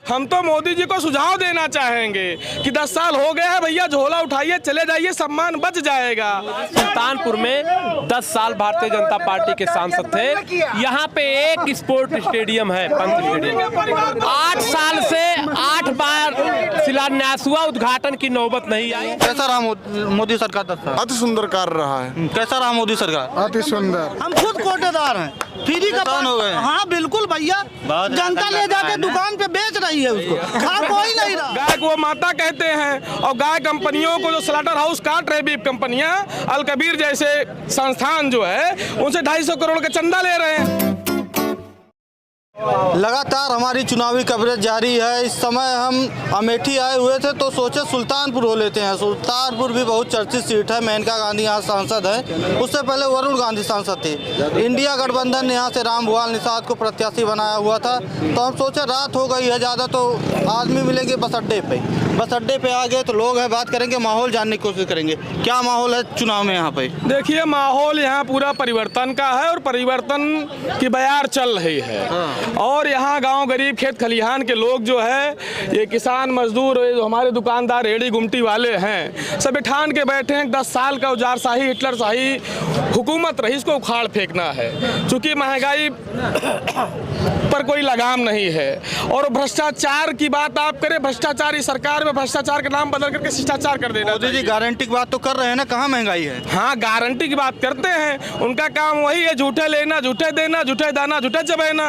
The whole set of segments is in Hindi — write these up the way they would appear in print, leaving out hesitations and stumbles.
हम तो मोदी जी को सुझाव देना चाहेंगे कि 10 साल हो गए हैं भैया, झोला उठाइए चले जाइए, सम्मान बच जाएगा। सुल्तानपुर में 10 साल भारतीय जनता पार्टी के सांसद थे। यहाँ पे एक स्पोर्ट स्टेडियम है, पंत स्टेडियम। 8 साल से 8 बार शिलान्यास हुआ, उद्घाटन की नौबत नहीं आई। कैसा रहा मोदी सरकार 10 साल? अति सुंदर कार्य रहा है। कैसा रहा मोदी सरकार? अति सुंदर। हम खुद कोटेदार हैं, फ्री का किसान हो गए। हाँ बिल्कुल भैया, जनता ले जाके दुकान पे बेच रही है उसको, खा कोई नहीं रहा। गाय को माता कहते हैं और गाय कंपनियों को जो स्लॉटर हाउस काट रहे बीफ कंपनियां, अल कबीर जैसे संस्थान जो है उनसे 250 करोड़ का चंदा ले रहे हैं। लगातार हमारी चुनावी कवरेज जारी है। इस समय हम अमेठी आए हुए थे तो सोचे सुल्तानपुर हो लेते हैं। सुल्तानपुर भी बहुत चर्चित सीट है। मेनका गांधी यहाँ सांसद है, उससे पहले वरुण गांधी सांसद थे। इंडिया गठबंधन ने यहाँ से रामभुआल निषाद को प्रत्याशी बनाया हुआ था। तो हम सोचे रात हो गई है ज़्यादा, तो आदमी मिलेंगे बस अड्डे पे। बस अड्डे पे आ गए तो लोग हैं, बात करेंगे, माहौल जानने की कोशिश करेंगे। क्या माहौल है चुनाव में यहाँ पे? देखिए, माहौल यहाँ पूरा परिवर्तन का है और परिवर्तन की बयार चल रही है। और यहाँ गांव गरीब खेत खलिहान के लोग जो है, ये किसान मजदूर, हमारे दुकानदार, रेडी गुमटी वाले हैं, सब ठान के बैठे हैं। 10 साल का उजारशाही, हिटलरशाही हुकूमत रही, इसको उखाड़ फेंकना है। चूंकि महंगाई पर कोई लगाम नहीं है और भ्रष्टाचार की बात आप करें, भ्रष्टाचार इस सरकार में भ्रष्टाचार का नाम बदल करके शिष्टाचार कर देना। मोदी जी गारंटी की बात तो कर रहे हैं ना, कहाँ महंगाई है? हाँ, गारंटी की बात करते हैं। उनका काम वही है, झूठे लेना, झूठे देना, झूठे दाना, झूठे चबेना।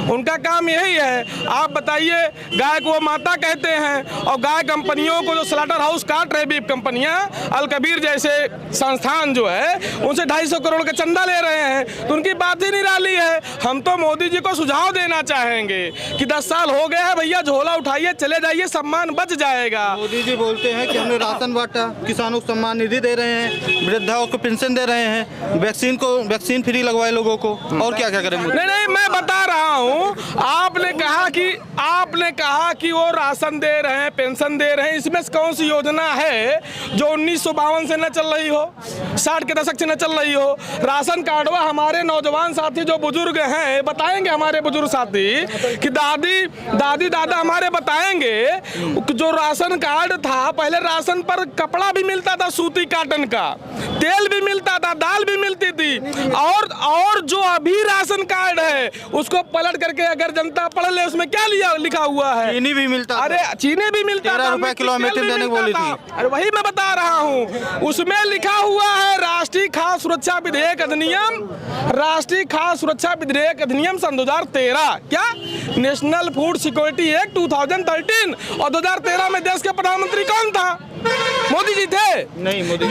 उनका काम यही है। आप बताइए, गाय को माता कहते हैं और गाय कंपनियों को जो स्लॉटर हाउस काट रहे बीफ कंपनियां, अल कबीर जैसे संस्थान जो है उनसे 250 करोड़ का चंदा ले रहे हैं, तो उनकी बात ही निराली है। हम तो मोदी जी को सुझाव देना चाहेंगे कि 10 साल हो गए हैं भैया, झोला उठाइए चले जाइए, सम्मान बच जाएगा। मोदी जी बोलते हैं कि हमने राशन बांटा, किसानों को सम्मान निधि दे रहे हैं, वृद्धाओं को पेंशन दे रहे हैं, वैक्सीन फ्री लगवाए लोगों को, और क्या क्या करें? नहीं, मैं बता रहा हूँ। आपने कहा कि वो राशन दे रहे हैं, पेंशन दे रहे हैं। इसमें कौन सी योजना है जो 1952 से न चल रही हो, 60 के दशक से न चल रही हो? राशन कार्डवा हमारे नौजवान साथी जो बुजुर्ग हैं बताएंगे, हमारे बुजुर्ग साथी कि दादी दादा हमारे बताएंगे, जो राशन कार्ड था पहले, राशन पर कपड़ा भी मिलता था सूती काटन का, तेल भी मिलता था, दाल भी मिलती थी। और जो अभी राशन कार्ड है उसको पलट करके अगर जनता पढ़ ले, उसमें क्या लिखा हुआ है? चीनी भी मिलता। अरे चीनी भी मिलता, 13 रुपए किलो देने को बोली थी। अरे वही मैं बता रहा हूँ, उसमें लिखा हुआ है राष्ट्रीय खाद्य सुरक्षा विधेयक अधिनियम, राष्ट्रीय खाद्य सुरक्षा विधेयक अधिनियम सन 2013। क्या? National food security act 2013। और 2013 में देश के प्रधानमंत्री कौन था? मोदी जी थे। नहीं, मोदी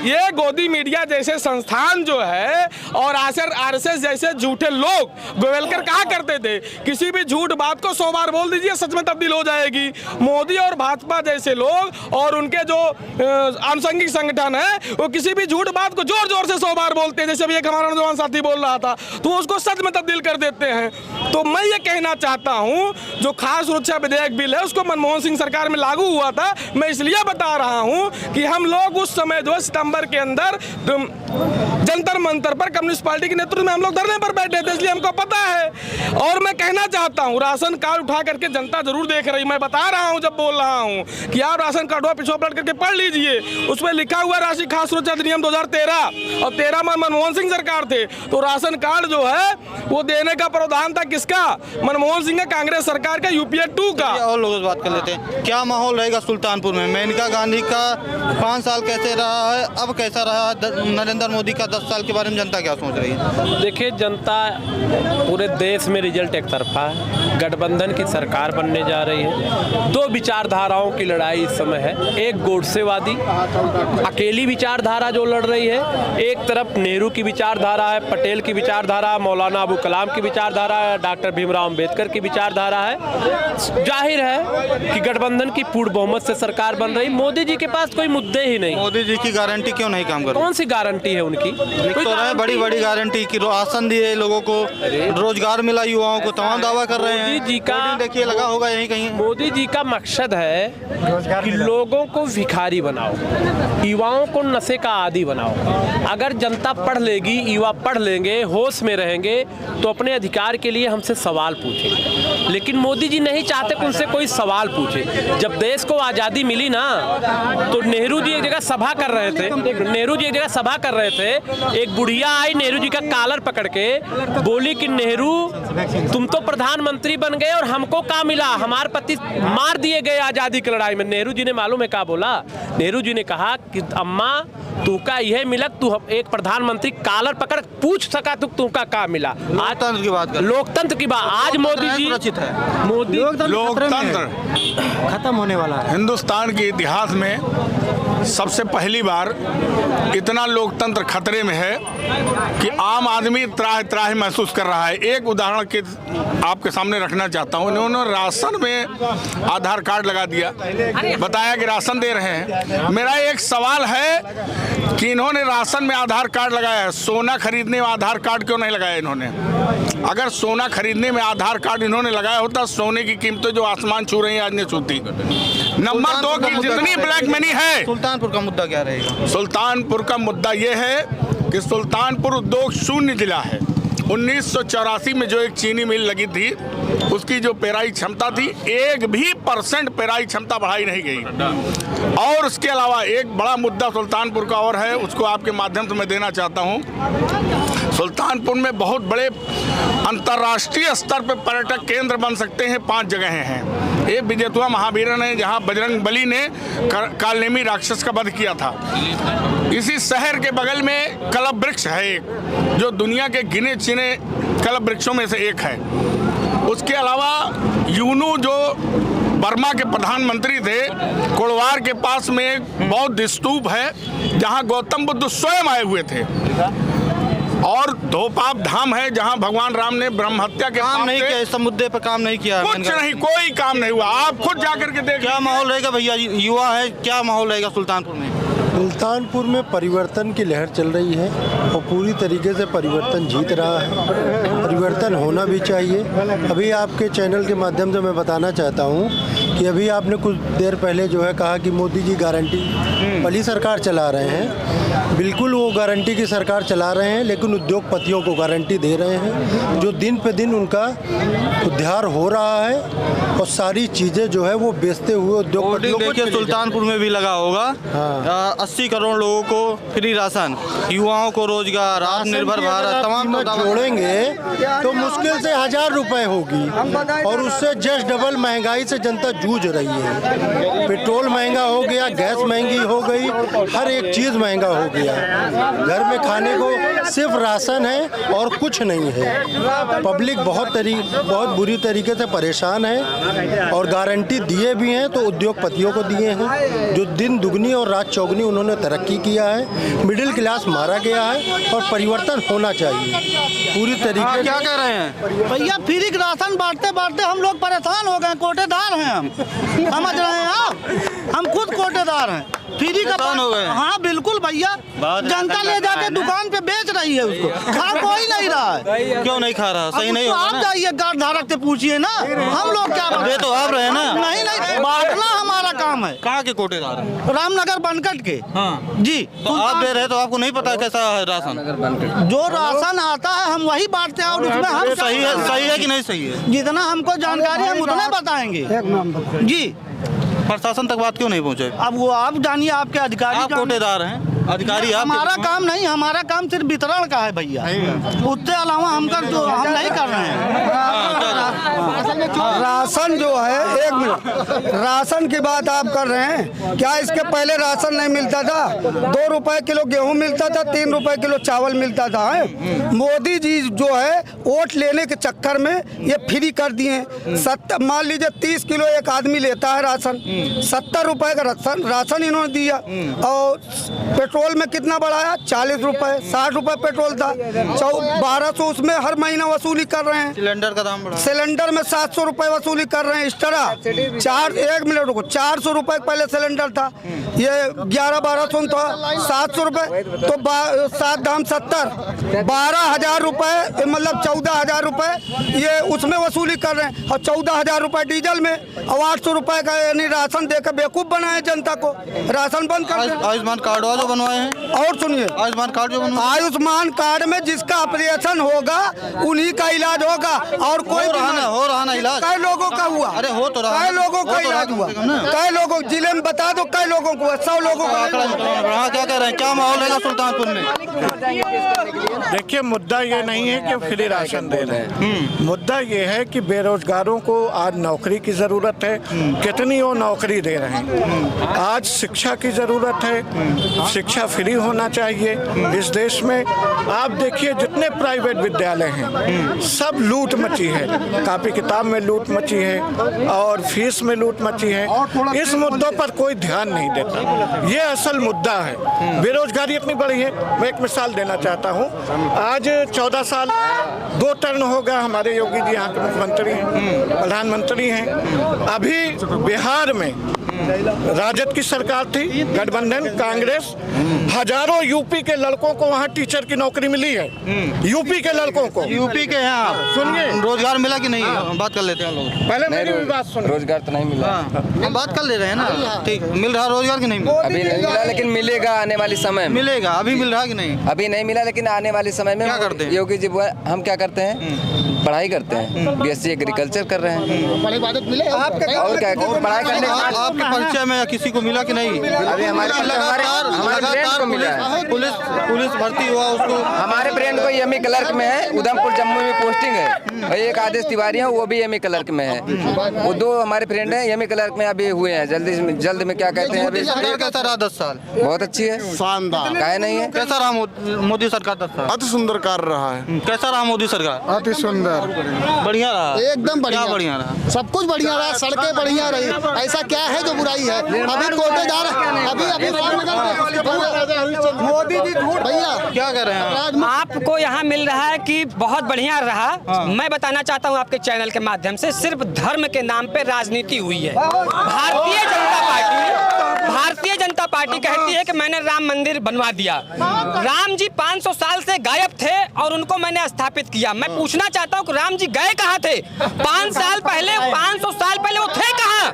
ये गोदी मीडिया जैसे संस्थान जो है और आरएसएस जैसे झूठे लोग, गोवेलकर कहा करते थे, किसी भी झूठ बात को 100 बार बोल दीजिए, सच में तब्दील हो जाएगी। मोदी और भाजपा जैसे लोग और उनके जो आनुषंगिक संगठन है, वो किसी भी झूठ बात को जोर जोर से 100 बार बोलते हैं। जैसे अभी एक हमारा नौजवान साथी बोल रहा था, तो उसको सच में तब्दील कर देते हैं। तो मैं ये कहना चाहता हूँ, जो खाद्य सुरक्षा विधेयक बिल है उसको मनमोहन सिंह सरकार में लागू हुआ था। मैं इसलिए बता रहा हूँ कि हम लोग उस समय जो सितंबर के अंदर जंतर मंतर पर कम्युनिस्ट पार्टी के नेतृत्व में हम लोग धरने पर बैठे थे, इसलिए हमको पता है। और मैं कहना चाहता हूँ, राशन कार्ड उठा करके जनता जरूर देख रही, मैं बता रहा हूँ, जब बोल रहा हूँ कि आप राशन कार्ड पिछले पलट करके पढ़ लीजिए, उसमें लिखा हुआ राष्ट्रीय खाद्य सुरक्षा अधिनियम 2013 और 13 में मनमोहन सिंह सरकार थे। तो राशन कार्ड जो है वो देने का प्रावधान था किसका? मनमोहन सिंह, कांग्रेस सरकार का, यूपीए 2 का। और लोग बात कर लेते हैं, क्या माहौल रहेगा सुल्तानपुर में? मेनका गांधी का 5 साल कैसे रहा है, अब कैसा रहा? नरेंद्र मोदी का 10 साल के बारे में जनता क्या सोच रही है? देखिए, जनता पूरे देश में रिजल्ट एक तरफा है। गठबंधन की सरकार बनने जा रही है। 2 विचारधाराओं की लड़ाई इस समय है। एक गोडसेवादी अकेली विचारधारा जो लड़ रही है, एक तरफ नेहरू की विचारधारा है, पटेल की विचारधारा, मौलाना अबू कलाम की विचारधारा है, डॉक्टर भीमराव अम्बेडकर की विचारधारा है। जाहिर है कि गठबंधन की पूर्ण बहुमत से सरकार बन रही। मोदी जी के पास कोई मुद्दे ही नहीं। मोदी जी की गारंटी क्यों नहीं काम कर रही? कौन सी गारंटी गारंटी है उनकी? कोई तो रहे बड़ी बड़ी गारंटी कि राशन दिए लोगों को, रोजगार मिला युवाओं को, तमाम दावा कर रहे हैं। मोदी जी का देखिए लगा होगा यहीं कहीं। मोदी जी का मकसद है कि लोगों को भिखारी बनाओ, युवाओं को नशे का आदी बनाओ। अगर जनता पढ़ लेगी, युवा पढ़ लेंगे, होश में रहेंगे तो अपने अधिकार के लिए हमसे सवाल पूछेंगे। लेकिन मोदी जी नहीं चाहते कि उनसे कोई सवाल पूछे। जब देश को आज़ादी मिली ना, तो नेहरू जी एक जगह सभा कर रहे थे, एक बुढ़िया आई नेहरू जी का कॉलर पकड़ के, बोली कि नेहरू तुम तो प्रधानमंत्री बन गए और हमको क्या मिला, हमारे पति मार दिए गए आज़ादी की लड़ाई में। नेहरू जी ने मालूम है क्या बोला? नेहरू जी ने कहा कि अम्मा तू का यह मिलक, तू एक प्रधानमंत्री कॉलर पकड़ पूछ सका तो तू का क्या मिला। लोकतंत्र की बात कर, लोकतंत्र की बात आज मोदी जी, मोदी लोकतंत्र खत्म होने वाला है। हिंदुस्तान के इतिहास में सबसे पहली बार इतना लोकतंत्र खतरे में है कि आम आदमी त्राह त्राह महसूस कर रहा है। एक उदाहरण के आपके सामने रखना चाहता हूँ। इन्होंने राशन में आधार कार्ड लगा दिया, बताया कि राशन दे रहे हैं। मेरा एक सवाल है कि इन्होंने राशन में आधार कार्ड लगाया है, सोना खरीदने में आधार कार्ड क्यों नहीं लगाया इन्होंने? अगर सोना खरीदने में आधार कार्ड इन्होंने लगाया होता, सोने की कीमतें जो आसमान छू रही हैं आज नहीं छूती। नंबर 2 की जितनी ब्लैक मनी है, सुल्तानपुर का मुद्दा क्या रहेगा? सुल्तानपुर का मुद्दा ये है कि सुल्तानपुर उद्योग शून्य जिला है। 1984 में जो एक चीनी मिल लगी थी, उसकी जो पेराई क्षमता थी, 1% पेराई क्षमता बढ़ाई नहीं गई। और उसके अलावा एक बड़ा मुद्दा सुल्तानपुर का और है, उसको आपके माध्यम से मैं देना चाहता हूँ। सुल्तानपुर में बहुत बड़े अंतर्राष्ट्रीय स्तर पर पर्यटक केंद्र बन सकते हैं। 5 जगहें हैं। एक विजयतुआ महावीरन है जहाँ बजरंग बली ने कालनेमी राक्षस का वध किया था। इसी शहर के बगल में कल्प वृक्ष है एक, जो दुनिया के गिने चुने कल्प वृक्षों में से एक है। उसके अलावा यूनू जो बर्मा के प्रधानमंत्री थे, कोड़वार के पास में एक बौद्ध स्तूप है जहां गौतम बुद्ध स्वयं आए हुए थे। और धोपाप धाम है जहां भगवान राम ने ब्रह्म हत्या के काम नहीं किया, इस मुद्दे पर काम नहीं किया। कुछ नहीं, कोई काम नहीं हुआ। आप खुद जाकर के देख। क्या माहौल रहेगा भैया? युवा है, क्या माहौल रहेगा सुल्तानपुर में? सुल्तानपुर में परिवर्तन की लहर चल रही है और पूरी तरीके से परिवर्तन जीत रहा है। परिवर्तन होना भी चाहिए। अभी आपके चैनल के माध्यम से मैं बताना चाहता हूँ कि अभी आपने कुछ देर पहले जो है कहा कि मोदी जी गारंटी वाली सरकार चला रहे हैं। बिल्कुल वो गारंटी की सरकार चला रहे हैं, लेकिन उद्योगपतियों को गारंटी दे रहे हैं जो दिन पे दिन उनका उद्धार हो रहा है और सारी चीज़ें जो है वो बेचते हुए उद्योगपतियों को। सुल्तानपुर में भी लगा होगा। हाँ। 80 करोड़ लोगों को फ्री राशन, युवाओं को रोजगार, आत्मनिर्भर भारत, तमाम जोड़ेंगे तो मुश्किल से 1000 रुपए होगी और उससे जस्ट डबल महंगाई से जनता जूझ रही है। पेट्रोल महंगा हो गया, गैस महंगी हो गई, हर एक चीज़ महंगा हो गया। घर में खाने को सिर्फ राशन है और कुछ नहीं है। पब्लिक बहुत बुरी तरीके से परेशान है और गारंटी दिए भी हैं तो उद्योगपतियों को दिए हैं जो दिन दुगनी और रात चौगनी उन्होंने तरक्की किया है। मिडिल क्लास मारा गया है और परिवर्तन होना चाहिए पूरी तरीके से। क्या कह रहे हैं भैया? फ्री राशन बांटते बांटते हम लोग परेशान हो गए। कोटेदार हैं हम, समझ रहे हैं आप? हम खुद कोटेदार हैं। फ्री का हो गए। हाँ बिल्कुल भैया, जनता ले जाके दुकान पे बेच रही है उसको, खा कोई नहीं रहा है। क्यों नहीं खा रहा? सही नहीं तो होगा आप ना? जाइए कार्ड धारक से पूछिए ना, हम लोग क्या दे तो आप रहे ना। नहीं नहीं, बांटना हमारा काम है। कहाँ के कोटेदार हैं? रामनगर बनकट के। हाँ जी, तो आप दे रहे तो आपको नहीं पता कैसा है राशन? जो राशन आता है हम वही बांटते हैं और उसमें हम सही है कि नहीं सही है? जितना हमको जानकारी हम उतना बताएंगे जी। प्रशासन तक बात क्यों नहीं पहुँचे? अब वो आप जानिए, आपके अधिकारी आप कोटेदार हैं, अधिकारी आप। हमारा काम नहीं, हमारा काम सिर्फ वितरण का है भैया, उससे अलावा हम नहीं कर रहे हैं। राशन जो है, 1 मिनट, राशन की बात आप कर रहे हैं क्या? इसके पहले राशन नहीं मिलता था? 2 रुपए किलो गेहूं मिलता था, 3 रुपए किलो चावल मिलता था। मोदी जी जो है वोट लेने के चक्कर में ये फ्री कर दिए। मान लीजिए 30 किलो एक आदमी लेता है राशन, 70 रुपए का राशन इन्होंने दिया और पेट्रोल पेट्रोल में कितना बढ़ाया, 40 रुपए, 60 रुपए पेट्रोल था, 1200 उसमें हर महीना वसूली कर रहे हैं। सिलेंडर का दाम बढ़ा, सिलेंडर में 700 रुपए वसूली कर रहे हैं इस तरह। 400 रुपए पहले सिलेंडर था, ये 11-1200 था, 700 रुपए तो 7 दाम 70, 12,000 रुपए मतलब 14,000 रुपए ये उसमें वसूली कर रहे हैं, और 14,000 रुपए डीजल में, और 800 रुपए का यानी राशन देकर बेवकूफ बनाए जनता को, राशन बंद कर दें। आयुष्मान कार्ड जो बनवाए हैं, और सुनिए, आयुष्मान कार्ड जो बनवाए, आयुष्मान कार्ड में जिसका ऑपरेशन होगा उन्हीं का इलाज होगा, और कोई हो रहा ना इलाज, कई लोगों का हुआ, अरे हो तो रहा, कई लोगों का इलाज हुआ, कई लोगों जिले में बता दो, कई लोगों को, 100 लोगों का। क्या कह रहे हैं, क्या माहौल रहेगा सुल्तानपुर में? देखिए, मुद्दा ये नहीं है कि फ्री राशन दे रहे हैं, मुद्दा ये है कि बेरोजगारों को आज नौकरी की जरूरत है, कितनी वो नौकरी दे रहे हैं। आज शिक्षा की जरूरत है, शिक्षा फ्री होना चाहिए इस देश में। आप देखिए जितने प्राइवेट विद्यालय हैं सब लूट मची है, कॉपी किताब में लूट मची है और फीस में लूट मची है। इस मुद्दों पर कोई ध्यान नहीं देता, ये असल मुद्दा है। बेरोजगारी इतनी बड़ी है, मैं एक मिसाल देना चाहता हूँ। आज 14 साल 2 टर्न हो गया हमारे योगी जी यहाँ के मुख्यमंत्री हैं, प्रधानमंत्री हैं। अभी बिहार में राजद की सरकार थी, गठबंधन कांग्रेस, हजारों यूपी के लड़कों को वहाँ टीचर की नौकरी मिली है, यूपी के लड़कों को। यूपी के हैं आप, सुनिए, रोजगार मिला कि नहीं, बात कर लेते हैं लोग। पहले मेरी भी बात सुनिए। रोजगार तो नहीं मिला, हम बात कर ले रहे हैं ना, ठीक, मिल रहा रोजगार कि नहीं मिल? अभी नहीं मिला, लेकिन मिलेगा आने वाली समय में। मिलेगा, अभी मिल रहा कि नहीं? अभी नहीं मिला, लेकिन आने वाले समय में। क्या करते हैं योगी जी? हम क्या करते हैं, पढ़ाई करते हैं, बीएससी एग्रीकल्चर कर रहे हैं। और क्या पढ़ाई करने के बाद आपके परिचय में किसी को मिला कि नहीं? अभी हमारे लगातार पुलिस भर्ती हुआ उसको, हमारे फ्रेंड को एमई क्लर्क में है, उधमपुर जम्मू में पोस्टिंग है, और एक आदेश तिवारी है वो भी एमई क्लर्क में है। वो 2 हमारे फ्रेंड हैं एमई क्लर्क में अभी हुए हैं, जल्द में क्या कहते हैं। अभी कैसा रहा 10 साल? बहुत अच्छी है, शानदार। काहे नहीं है। कैसा रहा मोदी सरकार 10 साल? अति सुंदर कार्य रहा है। कैसा रहा मोदी सरकार? अति सुंदर, बढ़िया रहा, एकदम बढ़िया, क्या बढ़िया रहा? सब कुछ बढ़िया रहा, सड़कें बढ़िया रही, ऐसा क्या है जो बुराई है? अभी कोटेदार, अभी मोदी जी झूठ, भैया क्या कह रहे हैं? आपको यहाँ मिल रहा है कि बहुत बढ़िया रहा। मैं बताना चाहता हूँ आपके चैनल के माध्यम से, सिर्फ धर्म के नाम पे राजनीति हुई है। भारतीय जनता पार्टी कहती है कि मैंने राम मंदिर बनवा दिया। राम जी 500 साल से गायब थे और उनको मैंने स्थापित किया। मैं पूछना चाहता हूँ कि राम जी गए कहाँ थे? 500 साल पहले वो थे कहाँ?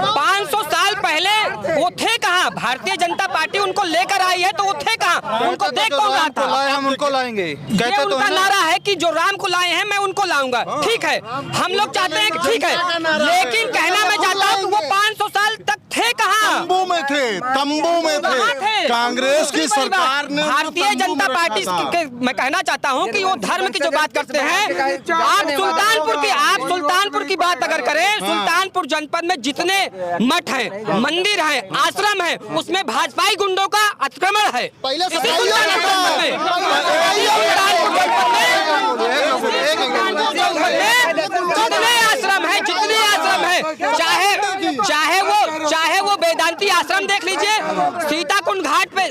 500 साल पहले वो थे कहाँ? भारतीय जनता पार्टी उनको लेकर आई है तो वो थे कहाँ? उनको देख कौन रहा था? हम उनको लाएंगे, ये उनका नारा है कि जो राम को लाए हैं मैं उनको लाऊंगा। ठीक है, हम लोग चाहते हैं कि ठीक है, लेकिन कहना मैं चाहता हूँ कि वो 500 साल तक थे कहाँ? तंबू में थे, कांग्रेस की सरकार ने। भारतीय जनता पार्टी मैं कहना चाहता हूँ कि वो धर्म की जो बात करते हैं, आप सुल्तानपुर की बात अगर करें, सुल्तानपुर जनपद में जितने मठ हैं, मंदिर हैं, आश्रम हैं, उसमें भाजपाई गुंडों का अतिक्रमण है। जितने आश्रम है, चाहे वो वेदांती आश्रम देख लीजिए, सीताकुंड घाट पे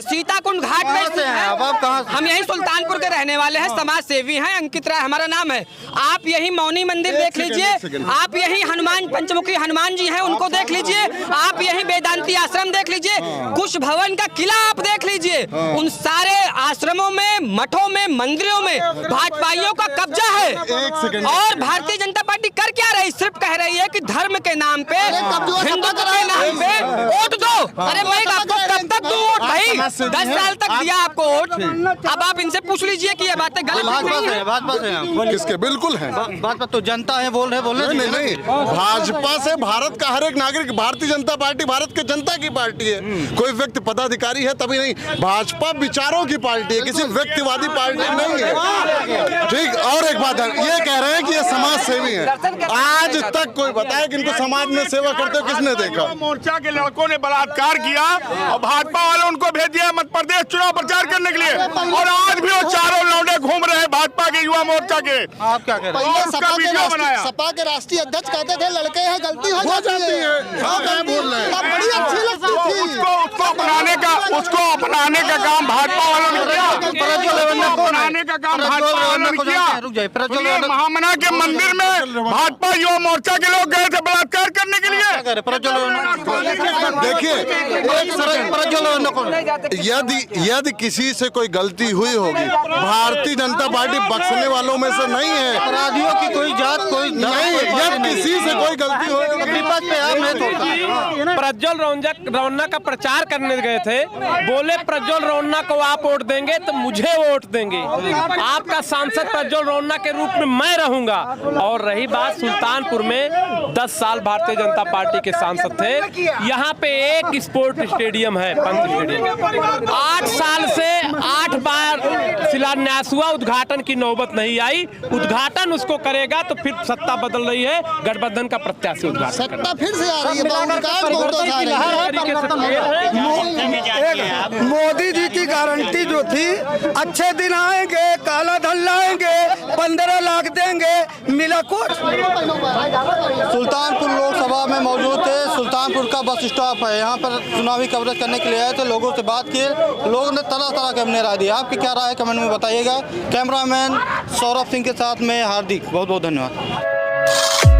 हम यही सुल्तानपुर के रहने वाले हैं, समाज सेवी हैं, अंकित राय हमारा नाम है। आप यही मौनी मंदिर देख लीजिए, आप यही हनुमान पंचमुखी हनुमान जी हैं उनको देख लीजिए, आप यही वेदांती आश्रम देख लीजिए, कुश भवन का किला आप देख लीजिए। उन सारे आश्रमों में, मठों में, मंदिरों में भाजपाइयों का कब्जा है। और भारतीय जनता पार्टी कर क्या रही? सिर्फ कह रही है कि धर्म के नाम पे, हिंदुत्व के नाम पे वोट दो। अरे मैं आपको कब तक दूं वोट भाई? 10 साल तक दिया आपको वोट, अब आप इनसे पूछ लीजिए कि ये बातें गलत नहीं है। भाजपा से किसके? बिल्कुल है, भाजपा तो जनता है, बोल रहे नहीं, भाजपा से भारत का हर एक नागरिक, भारतीय जनता पार्टी भारत की जनता की पार्टी है। कोई व्यक्ति पदाधिकारी है तभी नहीं, भाजपा विचारों की पार्टी है, किसी व्यक्तिवादी पार्टी नहीं है। ठीक, और एक बात है, ये कह रहे हैं कि ये समाज सेवी है, आज तक कोई बताया कि इनको समाज में सेवा करते हो किसने देखा? मोर्चा के लड़कों ने बलात्कार किया और भाजपा वाले उनको भेज दिया मध्य प्रदेश चुनाव प्रचार करने के लिए, और आज भी वो चारों लौंडे घूम रहे हैं भाजपा के युवा मोर्चा के। आप क्या कह रहे हैं? उसका वीडियो बनाया। सपा के राष्ट्रीय अध्यक्ष कहते थे लड़के हैं, गलती हो जाती है। बोल रहे हैं, बड़ी अच्छी लगती थी। उसको उसको अपनाने का काम भाजपा वालों ने किया। अपनाने का काम भाजपा वालों ने किया। सुनिए, महामना के मंदिर में भाजपा युवा मोर्चा के लोग गए थे बलात्कार करने के लिए। देखिए, यदि किसी से कोई गलती हुई होगी, भारतीय जनता पार्टी बख्शने वालों में से नहीं है। अपराधियों की कोई जात कोई नहीं, यदि किसी से कोई गलती हो विपक्ष पे आप नहीं तोड़ता। प्रज्वल रौन्ना का प्रचार करने गए थे, बोले प्रज्वल रौन्ना को आप वोट देंगे तो मुझे वोट देंगे, आपका सांसद प्रज्वल रौन्ना के रूप में मैं रहूंगा। और रही बात सुल्तानपुर में 10 साल भारतीय जनता पार्टी के सांसद थे, यहाँ पे एक स्पोर्ट स्टेडियम है, पंत स्टेडियम। 8 साल से 8 बार शिलान्यास हुआ, उद्घाटन की नौबत नहीं आई। उद्घाटन उसको करेगा तो फिर सत्ता बदल रही है, गठबंधन का प्रत्याशी उद्घाटन सत्ता फिर से आ रही है। मोदी जी की गारंटी जो थी, अच्छे दिन आएंगे, काला धन लाएंगे, 15 लाख देंगे, मिला कुछ। सुल्तानपुर लोकसभा में मौजूद थे। सुल्तानपुर का बस स्टॉप है, यहाँ पर चुनावी कवरेज करने के लिए आए थे, लोगों से बात किए, लोगों ने तरह तरह के अपने राय दिए। आपकी क्या राय है कमेंट में बताइएगा। कैमरामैन सौरभ सिंह के साथ में हार्दिक, बहुत बहुत धन्यवाद।